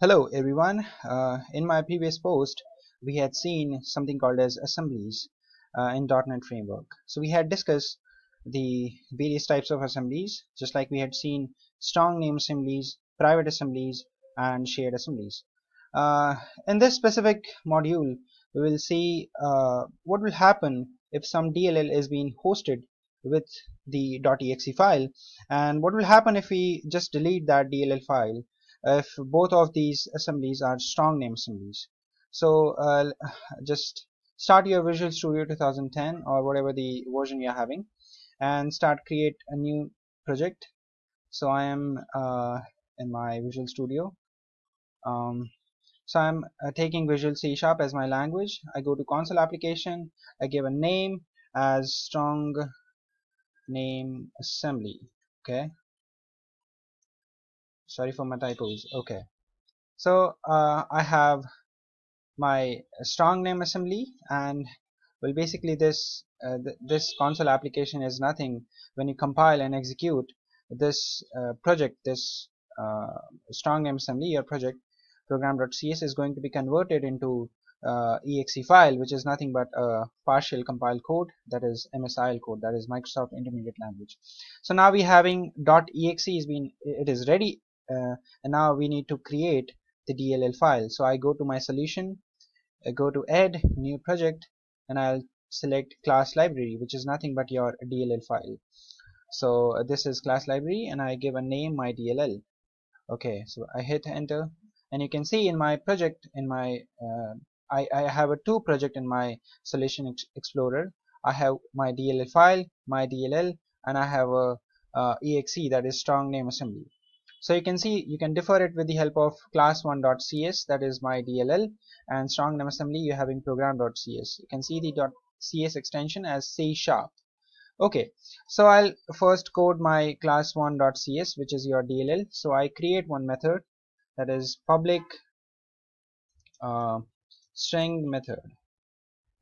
Hello everyone. In my previous post, we had seen something called as assemblies in .NET Framework. So we had discussed the various types of assemblies, just like we had seen strong name assemblies, private assemblies, and shared assemblies. Uh, in this specific module, we will see what will happen if some DLL is being hosted with the .exe file, and what will happen if we just delete that DLL file if both of these assemblies are strong name assemblies. So just start your Visual Studio 2010 or whatever the version you are having, and create a new project. So I am in my Visual Studio. um, so I'm taking Visual C# as my language. I go to console application. I give a name as strong name assembly. Okay, sorry for my typos. Okay, so I have my strong name assembly, and well, basically this console application is nothing. When you compile and execute this project, this uh, strong name assembly, your project program.cs is going to be converted into exe file, which is nothing but a partial compiled code, that is MSIL code, that is Microsoft Intermediate Language. So now we having .exe is been, it is ready, and now we need to create the DLL file. So I go to my solution, I go to add new project, and I'll select class library, which is nothing but your DLL file. So this is class library, and I give a name my DLL. Okay, so I hit enter, and you can see in my project, in my I have a two project in my solution explorer. I have my DLL file, my DLL, and I have a exe, that is strong name assembly. So you can see you can defer it with the help of class1.cs, that is my DLL, and strong name assembly you having program.cs. You can see the .cs extension as C#. Okay, so I'll first code my class1.cs, which is your DLL. So I create one method, that is public uh, string method,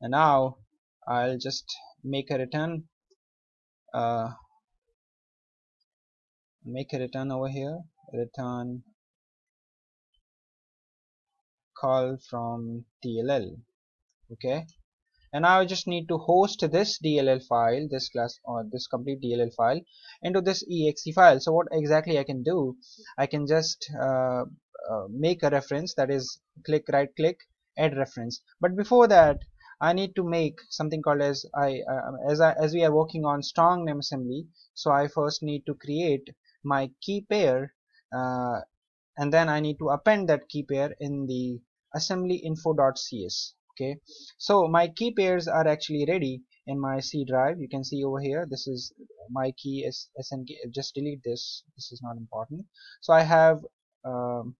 and now I'll just make a return over here, return call from DLL. Okay, and now I just need to host this DLL file, this class or this complete DLL file, into this exe file. So what exactly I can do, I can just make a reference, that is right click, add reference. But before that, I need to make something called as as we are working on strong name assembly. So I first need to create my key pair, uh, and then I need to append that key pair in the assembly info.cs. Okay, so my key pairs are actually ready in my C drive. You can see over here, this is my key is snk. Just delete this, this is not important. So I have um,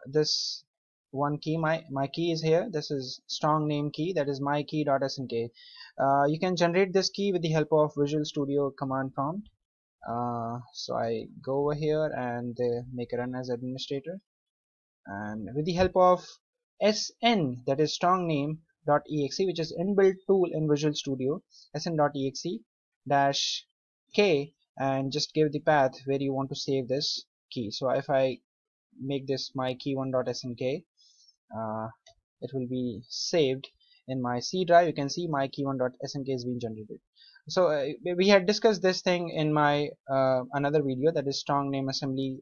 this one key, my key is here. This is strong name key, that is my key.snk. You can generate this key with the help of Visual Studio command prompt. So I go over here and make a run as administrator, and with the help of sn, that is strong name.exe, which is inbuilt tool in Visual Studio, sn.exe dash k, and just give the path where you want to save this key. So if I make this my key1.snk, it will be saved in my C drive. You can see my key1.snk is being generated. So we had discussed this thing in my another video, that is strong name assembly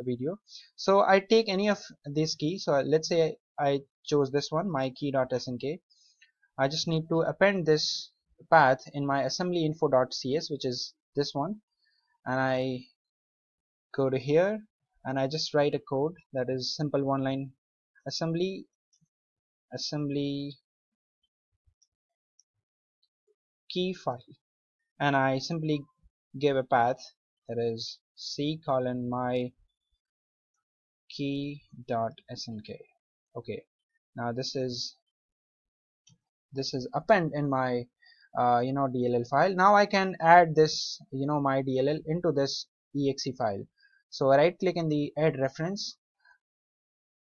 video. So I take any of this key. So let's say I chose this one, my key.snk. I just need to append this path in my assembly info.cs, which is this one, and I go to here and I just write a code, that is simple one line assembly key file, and I simply give a path, that is c colon my key.snk. Okay, now this is append in my DLL file. Now I can add this my DLL into this exe file. So right click in the add reference,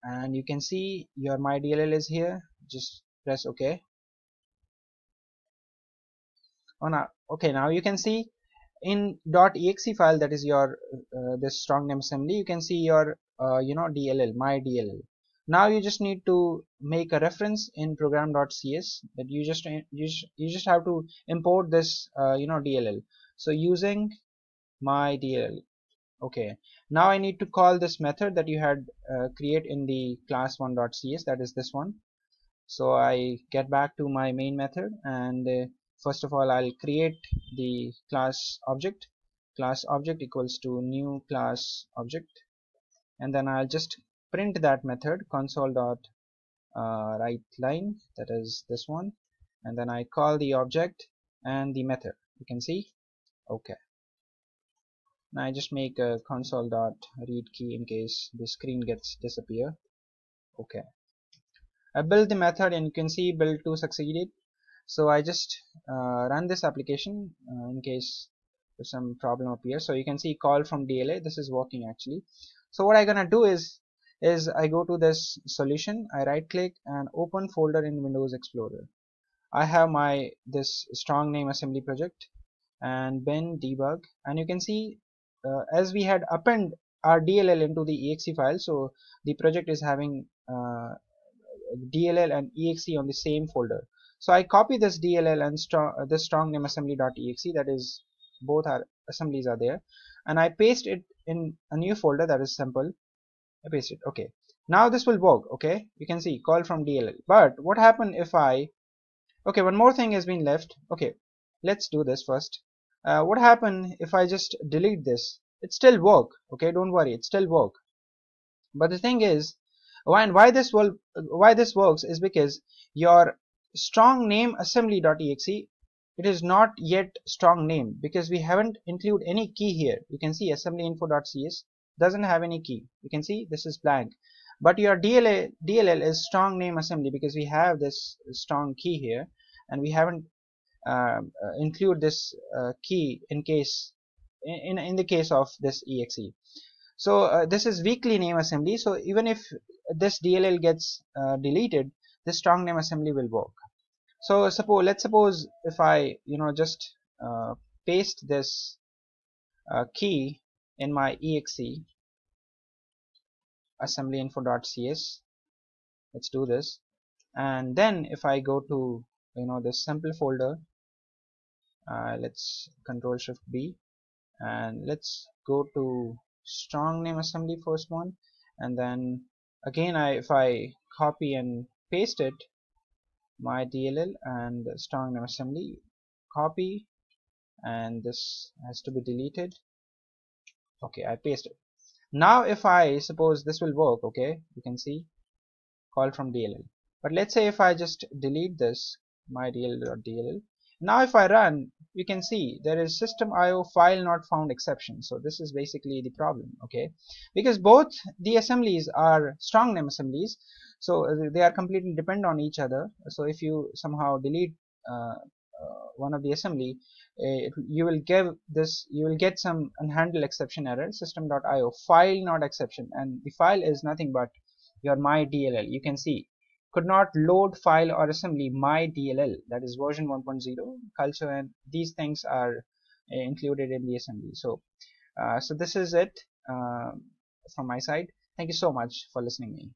and you can see your my DLL is here. Just press OK. Oh, now okay, now you can see in .exe file, that is your this strong name assembly, you can see your DLL, my DLL. Now you just need to make a reference in program.cs that you just have to import this DLL. So using my DLL. Okay, now I need to call this method that you had create in the class 1.cs, that is this one. So I get back to my main method, and first of all I'll create the class object equals to new class object, and then I'll just print that method console dot write line, that is this one, and then I call the object and the method, you can see. Okay, now I just make a console dot read key in case the screen gets disappear. Okay, I built the method and you can see build 2 succeeded. So I just run this application in case some problem appears. So you can see call from DLA, this is working actually. So what I'm gonna do is I go to this solution, I right click and open folder in Windows Explorer. I have my this strong name assembly project and bin debug, and you can see as we had append our DLL into the exe file, so the project is having DLL and exe on the same folder. So I copy this DLL and this strong name assembly.exe, that is both our assemblies are there, and I paste it in a new folder, that is simple. I paste it. Okay, now this will work. Okay, you can see call from DLL. But what happened if I, okay, one more thing has been left. Okay, let's do this first. What happened if I just delete this? It still work. Okay, don't worry, it still work. But the thing is, why this works is because your strong name assembly.exe, it is not yet strong name because we haven't include any key here. You can see assembly info.cs doesn't have any key. You can see this is blank. But your DLL is strong name assembly because we have this strong key here, and we haven't include this key in case in the case of this exe. So this is weakly name assembly, so even if this DLL gets deleted, this strong name assembly will work. So let's suppose if I just paste this key in my exe assembly info.cs. Let's do this, and then if I go to this simple folder, let's control shift B, and let's go to strong name assembly first one, and then again if I copy and paste it, my DLL and strong name assembly, copy, and this has to be deleted. Okay, I paste it. Now if I suppose this will work, okay, you can see call from DLL. But let's say if I just delete this, my DLL. Now if I run, you can see there is system IO file not found exception. So this is basically the problem, okay, because both the assemblies are strong name assemblies, so they are completely dependent on each other. So if you somehow delete one of the assembly, you will get some unhandled exception error, system.io file not exception, and the file is nothing but your my DLL. You can see could not load file or assembly my DLL, that is version 1.0 culture, and these things are included in the assembly. So so this is it from my side. Thank you so much for listening to me.